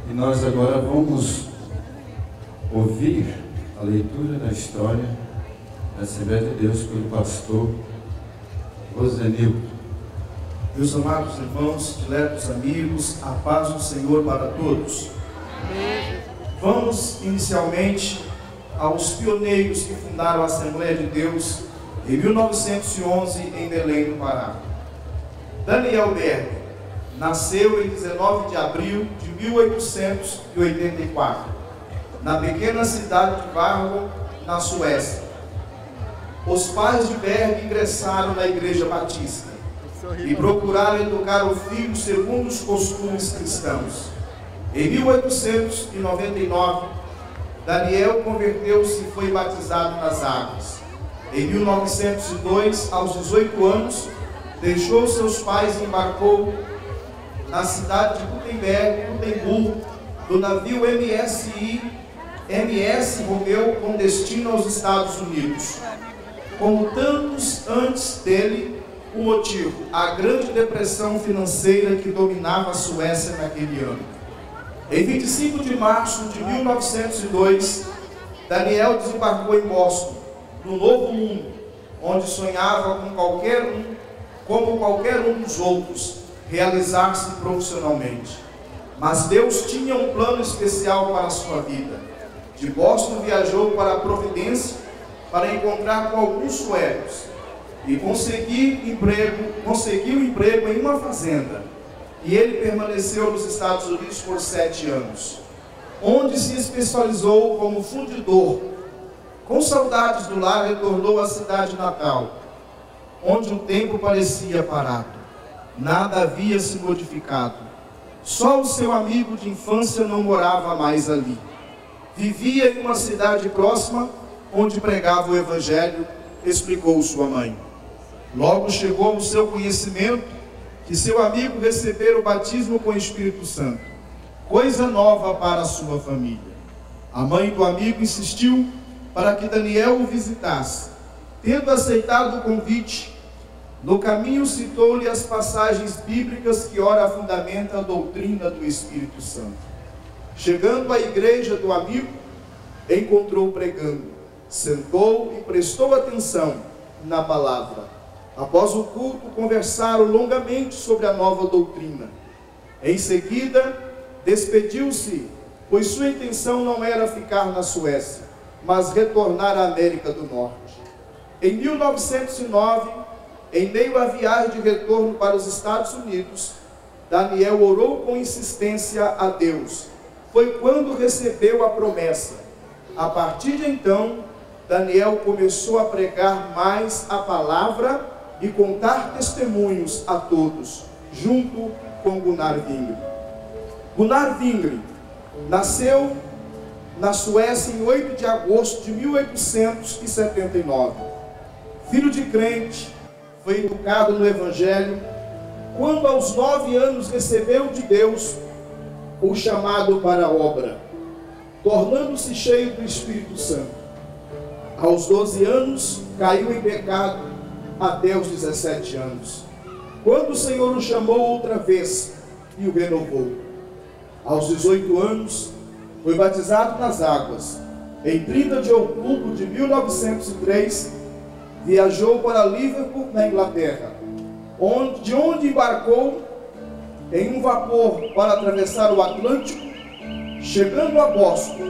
E nós agora vamos ouvir a leitura da história da Assembleia de Deus pelo pastor Rosenildo. Meus amados irmãos, diletos amigos, a paz do Senhor para todos. Vamos inicialmente aos pioneiros que fundaram a Assembleia de Deus em 1911 em Belém do Pará. Daniel Berg nasceu em 19 de abril de 1884, na pequena cidade de Vargo, na Suécia. Os pais de Berg ingressaram na Igreja Batista e procuraram educar o filho segundo os costumes cristãos. Em 1899, Daniel converteu-se e foi batizado nas águas. Em 1902, aos 18 anos, deixou seus pais e embarcou na cidade de Gutenberg, do navio MS Romeu, com destino aos Estados Unidos. Como tantos antes dele, o motivo, a grande depressão financeira que dominava a Suécia naquele ano. Em 25 de março de 1902, Daniel desembarcou em Boston, no Novo Mundo, onde sonhava como qualquer um dos outros, realizar-se profissionalmente. Mas Deus tinha um plano especial para a sua vida. De Boston viajou para a Providência para encontrar com alguns suecos e conseguiu emprego em uma fazenda. E ele permaneceu nos Estados Unidos por 7 anos, onde se especializou como fundidor. Com saudades do lar, retornou à cidade natal, onde o tempo parecia parado. Nada havia se modificado. Só o seu amigo de infância não morava mais ali. Vivia em uma cidade próxima, onde pregava o Evangelho, explicou sua mãe. Logo chegou ao seu conhecimento que seu amigo recebera o batismo com o Espírito Santo, coisa nova para a sua família. A mãe do amigo insistiu para que Daniel o visitasse. Tendo aceitado o convite, no caminho citou-lhe as passagens bíblicas que ora fundamentam a doutrina do Espírito Santo. Chegando à igreja do amigo, encontrou pregando, sentou e prestou atenção na palavra. Após o culto, conversaram longamente sobre a nova doutrina. Em seguida, despediu-se, pois sua intenção não era ficar na Suécia, mas retornar à América do Norte. Em 1909, em meio à viagem de retorno para os Estados Unidos, Daniel orou com insistência a Deus. Foi quando recebeu a promessa. A partir de então, Daniel começou a pregar mais a palavra e contar testemunhos a todos, junto com Gunnar Wingren. Gunnar Wingren nasceu na Suécia em 8 de agosto de 1879. Filho de crente, foi educado no Evangelho. Quando aos 9 anos recebeu de Deus o chamado para a obra, tornando-se cheio do Espírito Santo. Aos 12 anos caiu em pecado até os 17 anos, quando o Senhor o chamou outra vez e o renovou. Aos 18 anos foi batizado nas águas. Em 30 de outubro de 1903, viajou para Liverpool, na Inglaterra, de onde embarcou em um vapor para atravessar o Atlântico. Chegando a Boston,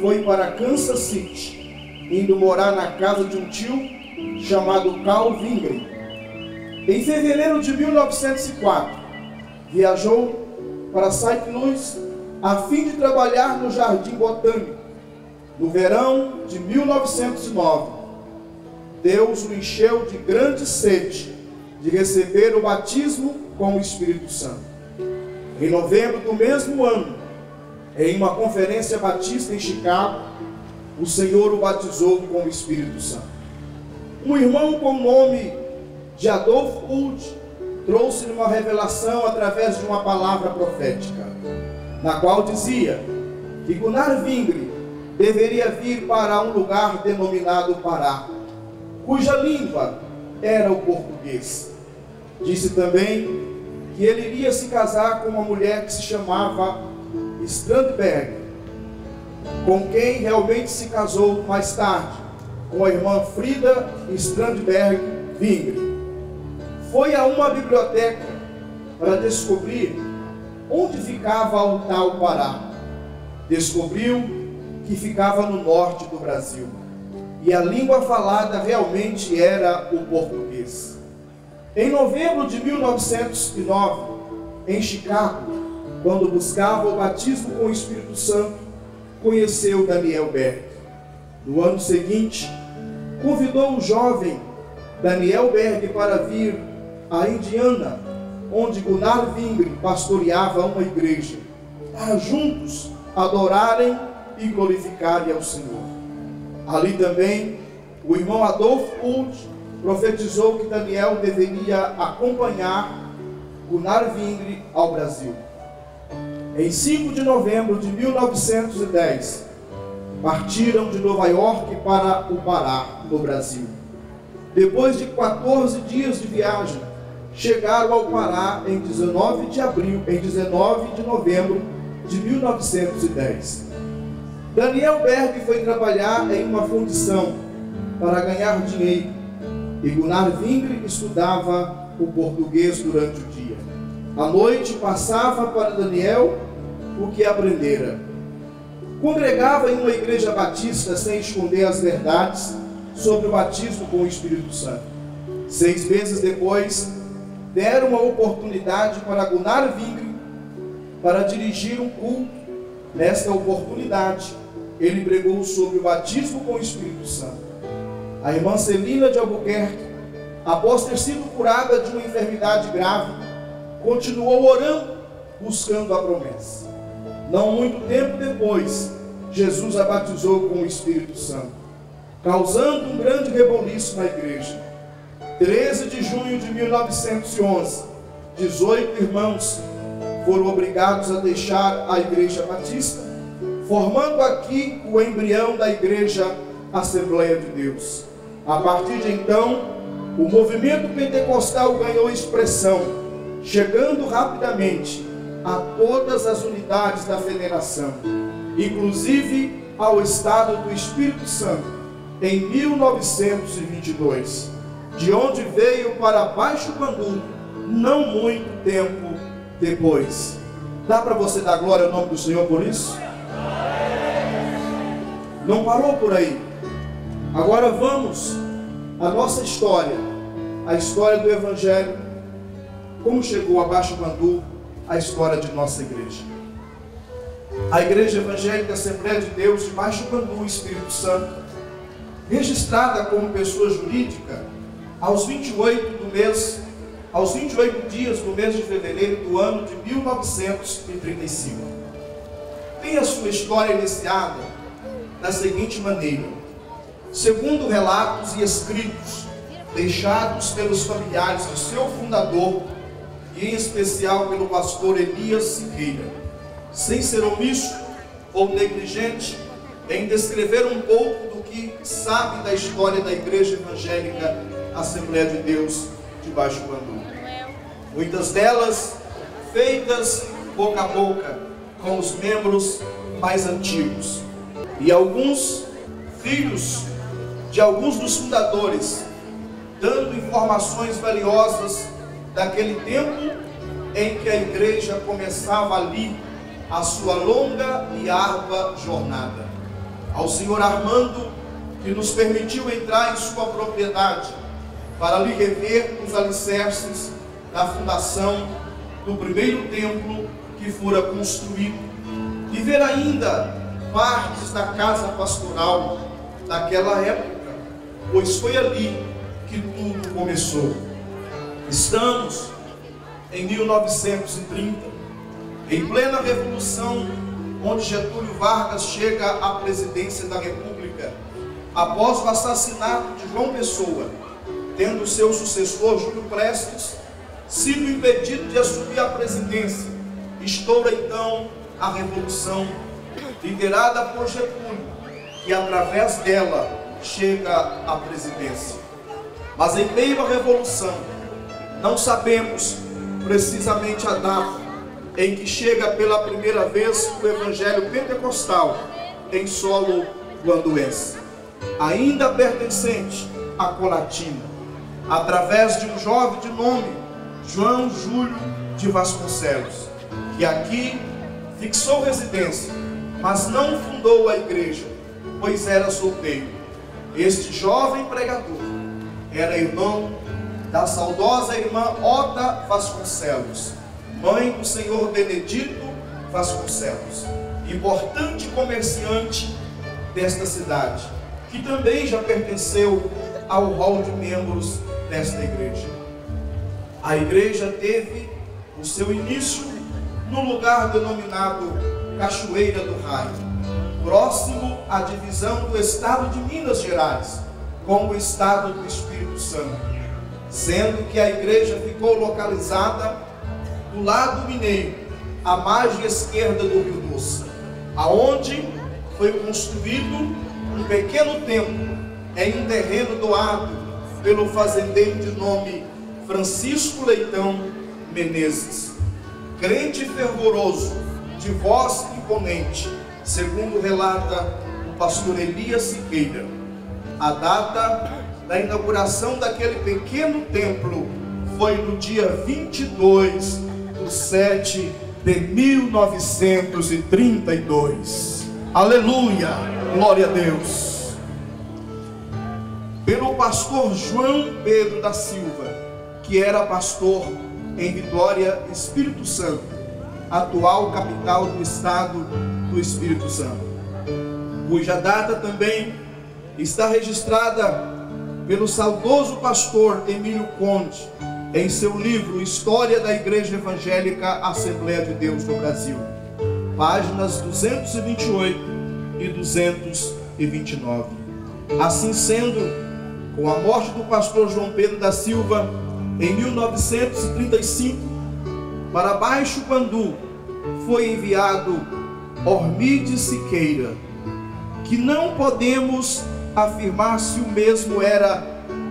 foi para Kansas City, indo morar na casa de um tio chamado Carl Wingren. Em fevereiro de 1904, viajou para St. Louis a fim de trabalhar no Jardim Botânico. No verão de 1909, Deus o encheu de grande sede de receber o batismo com o Espírito Santo. Em novembro do mesmo ano, em uma conferência batista em Chicago, o Senhor o batizou com o Espírito Santo. Um irmão com o nome de Adolf Wood trouxe-lhe uma revelação através de uma palavra profética, na qual dizia que Gunnar Wingren deveria vir para um lugar denominado Pará, cuja língua era o português. Disse também que ele iria se casar com uma mulher que se chamava Strandberg, com quem realmente se casou mais tarde, com a irmã Frida Strandberg Vingre. Foi a uma biblioteca para descobrir onde ficava o tal Pará. Descobriu que ficava no norte do Brasil. E a língua falada realmente era o português. Em novembro de 1909, em Chicago, quando buscava o batismo com o Espírito Santo, conheceu Daniel Berg. No ano seguinte, convidou o jovem Daniel Berg para vir a Indiana, onde Gunnar Vingre pastoreava uma igreja, para juntos adorarem e glorificarem ao Senhor. Ali também, o irmão Adolf Hult profetizou que Daniel deveria acompanhar Gunnar Vingre ao Brasil. Em 5 de novembro de 1910, partiram de Nova York para o Pará, no Brasil. Depois de 14 dias de viagem, chegaram ao Pará em 19 de novembro de 1910. Daniel Berg foi trabalhar em uma fundição para ganhar dinheiro, e Gunnar Vingre estudava o português durante o dia. À noite passava para Daniel o que aprendera. Congregava em uma igreja batista sem esconder as verdades sobre o batismo com o Espírito Santo. 6 meses depois, deram uma oportunidade para Gunnar Vingre para dirigir um culto. Nesta oportunidade, ele pregou sobre o batismo com o Espírito Santo. A irmã Celina de Albuquerque, após ter sido curada de uma enfermidade grave, continuou orando, buscando a promessa. Não muito tempo depois, Jesus a batizou com o Espírito Santo, causando um grande reboliço na igreja. 13 de junho de 1911, 18 irmãos foram obrigados a deixar a Igreja Batista, formando aqui o embrião da Igreja Assembleia de Deus. A partir de então, o movimento pentecostal ganhou expressão, chegando rapidamente a todas as unidades da federação, inclusive ao estado do Espírito Santo, em 1922, de onde veio para Baixo Guandu, não muito tempo depois. Dá para você dar glória ao nome do Senhor por isso? Não parou por aí. Agora vamos à nossa história, a história do Evangelho, como chegou a Baixo Guandu, a história de nossa igreja. A Igreja Evangélica Assembleia de Deus de Baixo Guandu, Espírito Santo, registrada como pessoa jurídica aos 28 dias do mês de fevereiro do ano de 1935. Tem a sua história iniciada da seguinte maneira: segundo relatos e escritos deixados pelos familiares de seu fundador, e em especial pelo pastor Elias Siqueira, sem ser omisso ou negligente em descrever um pouco do que sabe da história da Igreja Evangélica Assembleia de Deus de Baixo Guandu. Muitas delas feitas boca a boca com os membros mais antigos, e alguns filhos de alguns dos fundadores, dando informações valiosas daquele tempo em que a igreja começava ali a sua longa e árdua jornada. Ao senhor Armando, que nos permitiu entrar em sua propriedade para lhe rever os alicerces da fundação do primeiro templo que fora construído, e ver ainda partes da casa pastoral daquela época, pois foi ali que tudo começou. Estamos em 1930, em plena Revolução, onde Getúlio Vargas chega à presidência da República, após o assassinato de João Pessoa, tendo seu sucessor, Júlio Prestes, sido impedido de assumir a presidência. Estoura então a Revolução, liderada por Getúlio, que através dela chega à presidência. Mas em meio à Revolução, não sabemos precisamente a data em que chega pela primeira vez o evangelho pentecostal em solo guanduense, ainda pertencente à Colatina, através de um jovem de nome João Júlio de Vasconcelos, que aqui fixou residência, mas não fundou a igreja, pois era solteiro. Este jovem pregador era irmão da saudosa irmã Ota Vasconcelos, mãe do senhor Benedito Vasconcelos, importante comerciante desta cidade, que também já pertenceu ao rol de membros desta igreja. A igreja teve o seu início no lugar denominado Cachoeira do Raio, próximo à divisão do estado de Minas Gerais com o estado do Espírito Santo, sendo que a igreja ficou localizada do lado mineiro, à margem esquerda do Rio Doce, aonde foi construído um pequeno templo em um terreno doado pelo fazendeiro de nome Francisco Leitão Menezes, crente fervoroso, de voz imponente, segundo relata o pastor Elias Siqueira. A data da inauguração daquele pequeno templo foi no dia 22/7/1932. Aleluia, glória a Deus. Pelo pastor João Pedro da Silva, que era pastor em Vitória, Espírito Santo, atual capital do estado do Espírito Santo, cuja data também está registrada pelo saudoso pastor Emílio Conde em seu livro História da Igreja Evangélica Assembleia de Deus no Brasil, páginas 228 e 229. Assim sendo, com a morte do pastor João Pedro da Silva em 1935, para Baixo Guandu foi enviado Ormídio Siqueira, que não podemos afirmar se o mesmo era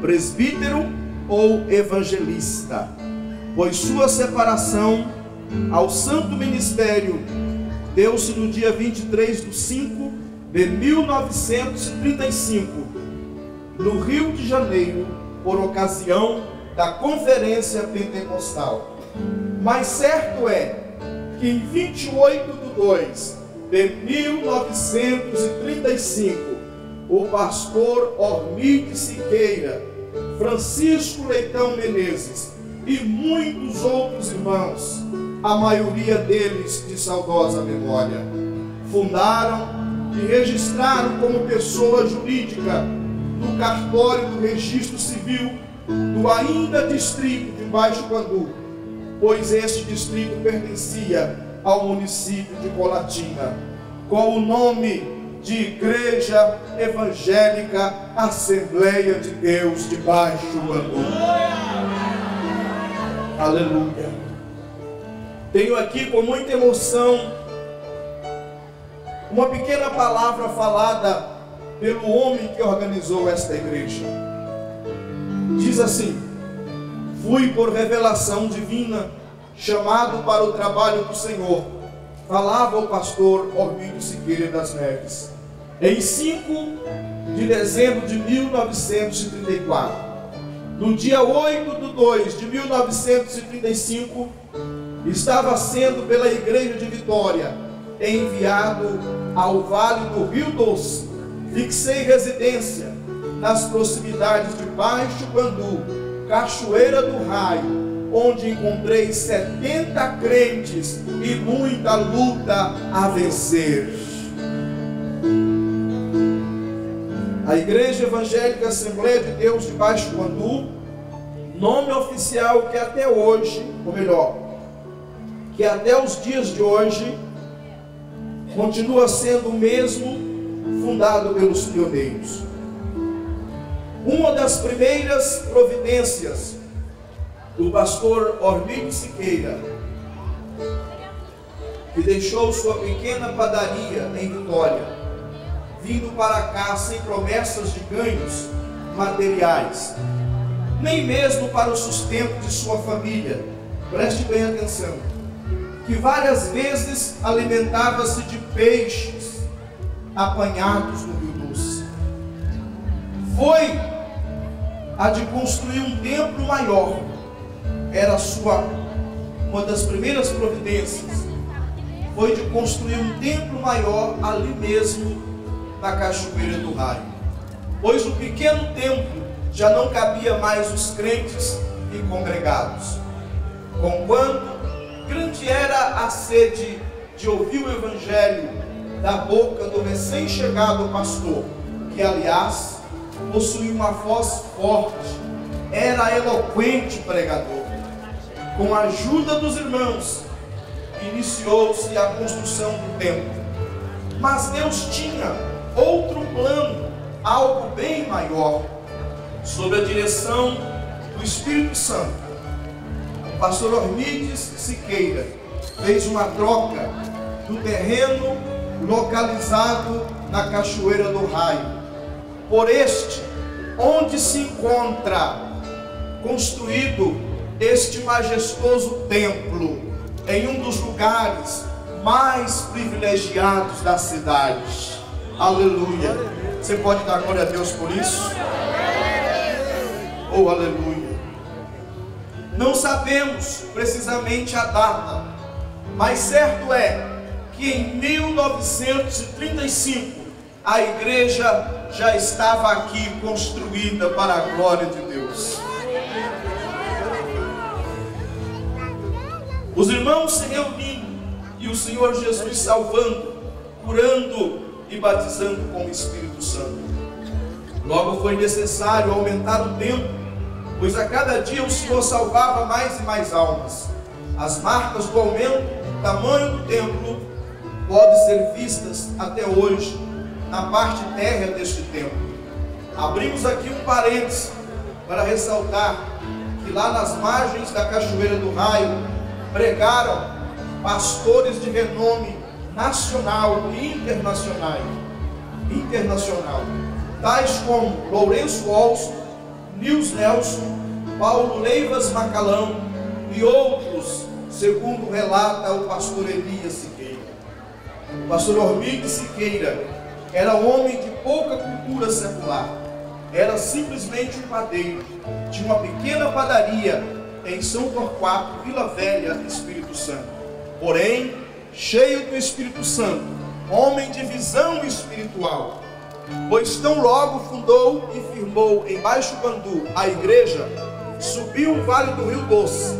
presbítero ou evangelista, pois sua separação ao santo ministério deu-se no dia 23/5/1935, no Rio de Janeiro, por ocasião da Conferência Pentecostal. Mas certo é que em 28/2/1935, o pastor Ormídio Siqueira, Francisco Leitão Menezes e muitos outros irmãos, a maioria deles de saudosa memória, fundaram e registraram como pessoa jurídica no cartório do Registro Civil do ainda distrito de Baixo Guandu, pois este distrito pertencia ao município de Colatina, com o nome de Igreja Evangélica Assembleia de Deus de Baixo Guandu. Aleluia. Tenho aqui com muita emoção uma pequena palavra falada pelo homem que organizou esta igreja. Diz assim: fui por revelação divina chamado para o trabalho do Senhor, falava o pastor Ormídio Siqueira das Neves, em 5 de dezembro de 1934. No dia 8/2/1935, estava sendo pela igreja de Vitória enviado ao Vale do Rio Doce. Fixei residência nas proximidades de Baixo Guandu, Cachoeira do Raio, onde encontrei 70 crentes e muita luta a vencer. A Igreja Evangélica Assembleia de Deus de Baixo Guandu, nome oficial que até hoje, ou melhor, que até os dias de hoje continua sendo o mesmo, fundado pelos pioneiros. Uma das primeiras providências do pastor Ormídio Siqueira, que deixou sua pequena padaria em Vitória, vindo para cá sem promessas de ganhos materiais, nem mesmo para o sustento de sua família. Preste bem atenção. que várias vezes alimentava-se de peixes apanhados no Rio Doce. Foi a de construir um templo maior. Era uma das primeiras providências. Foi de construir um templo maior ali mesmo na Cachoeira do Raio. Pois no pequeno templo já não cabia mais os crentes e congregados. Conquanto grande era a sede de ouvir o Evangelho da boca do recém-chegado pastor, que aliás possuía uma voz forte, era eloquente pregador. Com a ajuda dos irmãos, iniciou-se a construção do templo. Mas Deus tinha outro plano, algo bem maior, sob a direção do Espírito Santo. O pastor Ormides Siqueira fez uma troca do terreno localizado na Cachoeira do Raio por este, onde se encontra construído este majestoso templo, em um dos lugares mais privilegiados da cidade. Aleluia! Você pode dar glória a Deus por isso? Oh, aleluia! Não sabemos precisamente a data, mas certo é que em 1935 a igreja já estava aqui construída para a glória de Deus. Os irmãos se reunindo e o Senhor Jesus salvando, curando e batizando com o Espírito Santo. Logo foi necessário aumentar o tempo, pois a cada dia o Senhor salvava mais e mais almas. As marcas do aumento do tamanho do templo podem ser vistas até hoje na parte térrea deste templo. Abrimos aqui um parênteses para ressaltar que lá nas margens da Cachoeira do Raio pregaram pastores de renome nacional e internacional, tais como Lourenço Olson, Nils Nelson, Paulo Leivas Macalão e outros, segundo relata o pastor Elias Siqueira. O pastor Ormides Siqueira era homem de pouca cultura secular, era simplesmente um padeiro, tinha uma pequena padaria em São Torquato, Vila Velha, Espírito Santo. Porém, cheio do Espírito Santo, homem de visão espiritual, pois tão logo fundou e firmou em Baixo Guandu a igreja, subiu o vale do Rio Doce,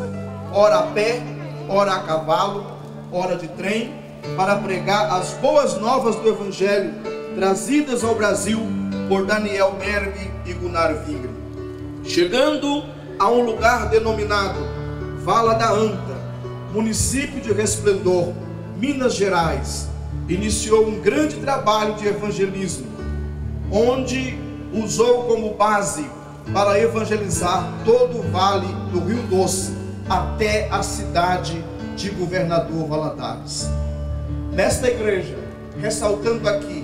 ora a pé, ora a cavalo, ora de trem, para pregar as boas novas do Evangelho, trazidas ao Brasil por Daniel Berg e Gunnar Vingre. Chegando a um lugar denominado Vala da Anta, município de Resplendor, Minas Gerais, iniciou um grande trabalho de evangelismo, onde usou como base para evangelizar todo o vale do Rio Doce até a cidade de Governador Valadares. Nesta igreja, ressaltando aqui,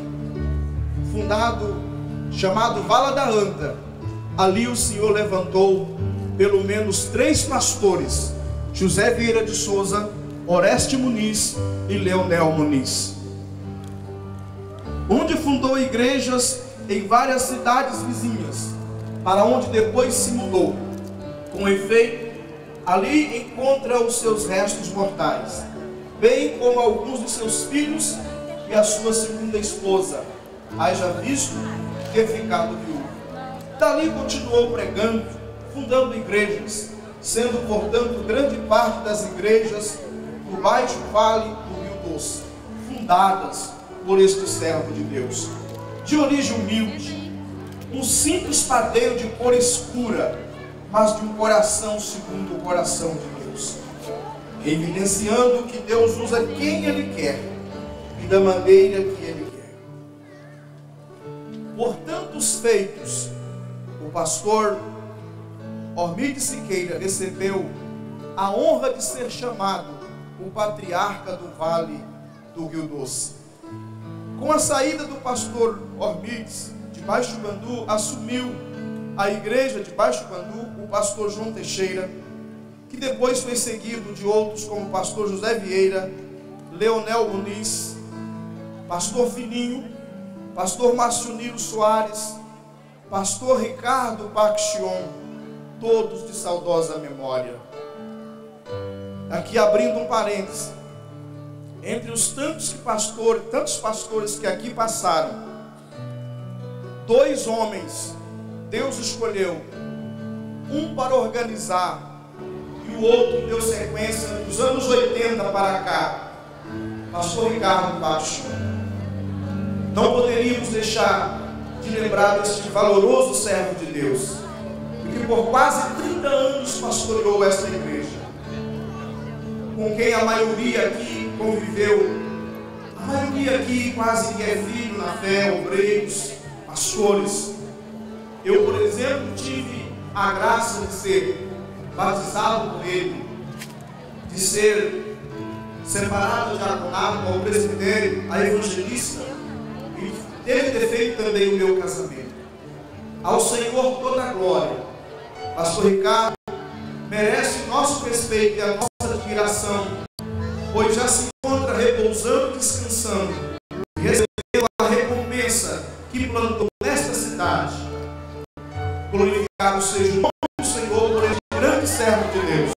chamado Vala da Anta, ali o Senhor levantou pelo menos 3 pastores: José Vieira de Souza, Oreste Muniz e Leonel Muniz, onde fundou igrejas em várias cidades vizinhas, para onde depois se mudou. Com efeito, ali encontra os seus restos mortais, bem como alguns de seus filhos e a sua segunda esposa, haja visto ter ficado viúvo. Dali continuou pregando, fundando igrejas, sendo, portanto, grande parte das igrejas do Baixo Vale do Rio Doce, fundadas por este servo de Deus, de origem humilde, um simples padeiro de cor escura, mas de um coração segundo o coração de Deus, evidenciando que Deus usa quem Ele quer e da maneira que Ele quer. Por tantos feitos, o pastor Ormides Siqueira recebeu a honra de ser chamado o patriarca do Vale do Rio Doce. Com a saída do pastor Ormides de Baixo Guandu, assumiu a igreja de Baixo Guandu o pastor João Teixeira, que depois foi seguido de outros como o pastor José Vieira, Leonel Muniz, pastor Fininho, pastor Marcionilo Soares, pastor Ricardo Paxion, todos de saudosa memória. Aqui abrindo um parênteses, entre os tantos pastores que aqui passaram, 2 homens Deus escolheu, um para organizar e o outro deu sequência dos anos 80 para cá, pastor Ricardo Paxion. Não poderíamos deixar de lembrar deste valoroso servo de Deus, que por quase 30 anos pastoreou esta igreja, com quem a maioria aqui conviveu, a maioria aqui quase que é filho na fé, obreiros, pastores. Eu, por exemplo, tive a graça de ser batizado por ele, de ser separado de diaconato ao presbitério, a evangelista, e dele ter feito também o meu casamento. Ao Senhor toda a glória. Pastor Ricardo merece nosso respeito e a nossa admiração, pois já se encontra repousando e descansando, e recebeu a recompensa que plantou nesta cidade. Glorificado seja o nome do Senhor por este grande servo de Deus.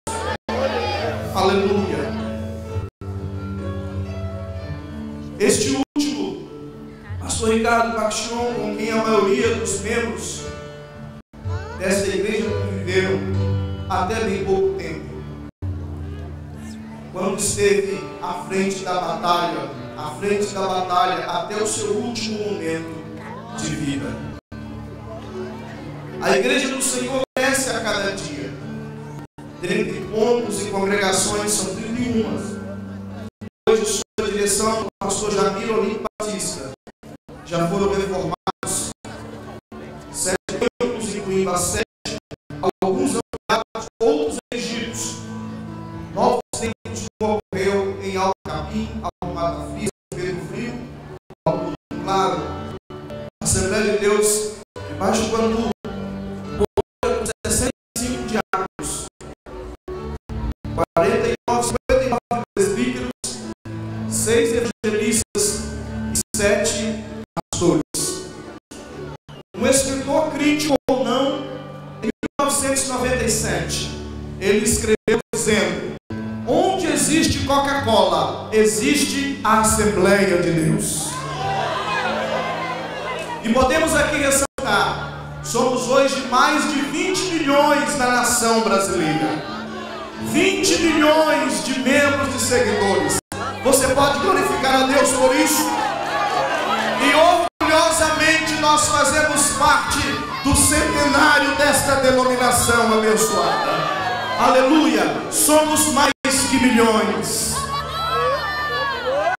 Aleluia. Este último, pastor Ricardo Paxion, com quem a maioria dos membros desta igreja conviveram até bem pouco tempo, quando esteve à frente da batalha até o seu último momento de vida. A igreja do Senhor cresce a cada dia. Dentre pontos e congregações são 31. Hoje, sob a direção do pastor Jamir Olimpo Batista, já foram reformados 7 templos, incluindo a 7, alguns ampliados, outros erigidos. Novos templos como ocorreu em Alto Capim, Alto Mata Fria, Pedro Frio, Alto Claro. A Assembleia de Deus de Baixo Guandu, com 65 diáconos, 59 presbíteros, 6 evangelistas e 7 pastores. Um escritor crítico ou não, em 1997, ele escreveu dizendo: onde existe Coca-Cola, existe a Assembleia de Deus. E podemos aqui ressaltar, somos hoje mais de 20 milhões na nação brasileira. 20 milhões de membros de seguidores. Você pode glorificar a Deus por isso? E orgulhosamente nós fazemos parte do centenário desta denominação abençoada. Aleluia! Somos mais que milhões.